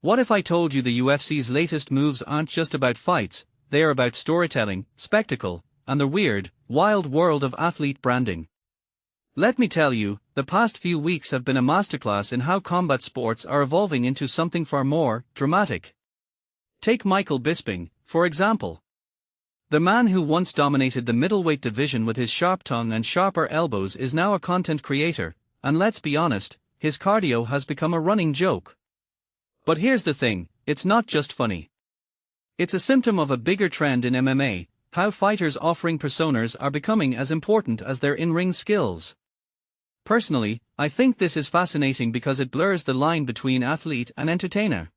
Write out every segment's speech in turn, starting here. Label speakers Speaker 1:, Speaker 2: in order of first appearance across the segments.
Speaker 1: What if I told you the UFC's latest moves aren't just about fights, they are about storytelling, spectacle, and the weird, wild world of athlete branding? Let me tell you, the past few weeks have been a masterclass in how combat sports are evolving into something far more dramatic. Take Michael Bisping, for example. The man who once dominated the middleweight division with his sharp tongue and sharper elbows is now a content creator, and let's be honest, his cardio has become a running joke. But here's the thing, it's not just funny. It's a symptom of a bigger trend in MMA, how fighters offering personas are becoming as important as their in-ring skills. Personally, I think this is fascinating because it blurs the line between athlete and entertainer.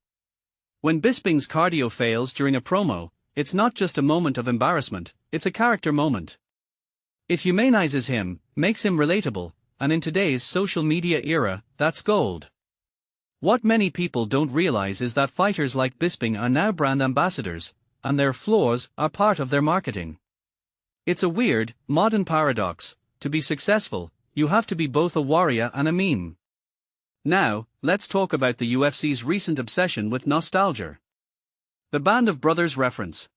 Speaker 1: When Bisping's cardio fails during a promo, it's not just a moment of embarrassment, it's a character moment. It humanizes him, makes him relatable, and in today's social media era, that's gold. What many people don't realize is that fighters like Bisping are now brand ambassadors, and their flaws are part of their marketing. It's a weird, modern paradox. To be successful, you have to be both a warrior and a meme. Now, let's talk about the UFC's recent obsession with nostalgia. The Band of Brothers reference.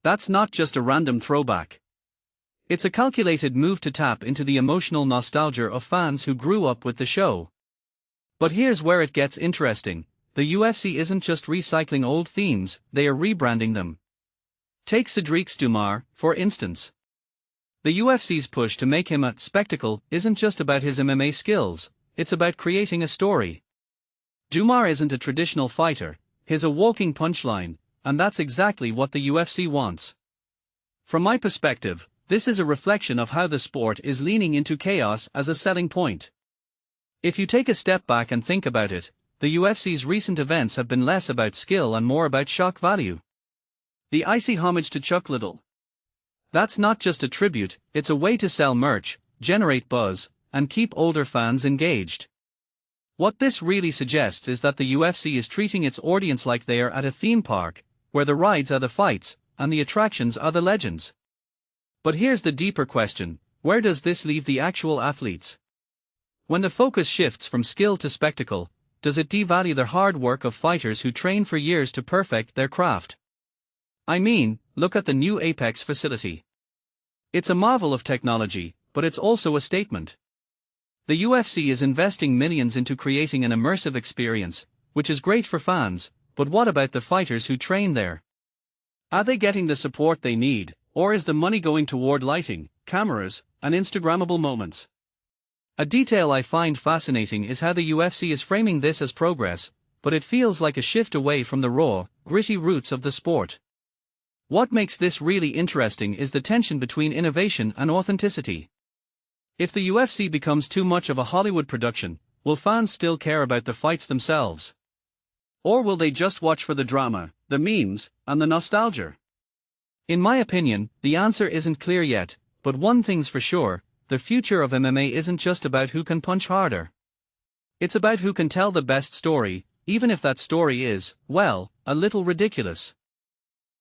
Speaker 1: That's not just a random throwback. It's a calculated move to tap into the emotional nostalgia of fans who grew up with the show. But here's where it gets interesting. The UFC isn't just recycling old themes, they are rebranding them. Take Sedriques Dumas, for instance. The UFC's push to make him a spectacle isn't just about his MMA skills, it's about creating a story. Dumas isn't a traditional fighter, he's a walking punchline, and that's exactly what the UFC wants. From my perspective, this is a reflection of how the sport is leaning into chaos as a selling point. If you take a step back and think about it, the UFC's recent events have been less about skill and more about shock value. The icy homage to Chuck Liddell. That's not just a tribute, it's a way to sell merch, generate buzz, and keep older fans engaged. What this really suggests is that the UFC is treating its audience like they are at a theme park, where the rides are the fights, and the attractions are the legends. But here's the deeper question, where does this leave the actual athletes? When the focus shifts from skill to spectacle, does it devalue the hard work of fighters who train for years to perfect their craft? I mean, look at the new Apex facility. It's a marvel of technology, but it's also a statement. The UFC is investing millions into creating an immersive experience, which is great for fans, but what about the fighters who train there? Are they getting the support they need, or is the money going toward lighting, cameras, and Instagrammable moments? A detail I find fascinating is how the UFC is framing this as progress, but it feels like a shift away from the raw, gritty roots of the sport. What makes this really interesting is the tension between innovation and authenticity. If the UFC becomes too much of a Hollywood production, will fans still care about the fights themselves? Or will they just watch for the drama, the memes, and the nostalgia? In my opinion, the answer isn't clear yet, but one thing's for sure, the future of MMA isn't just about who can punch harder. It's about who can tell the best story, even if that story is, well, a little ridiculous.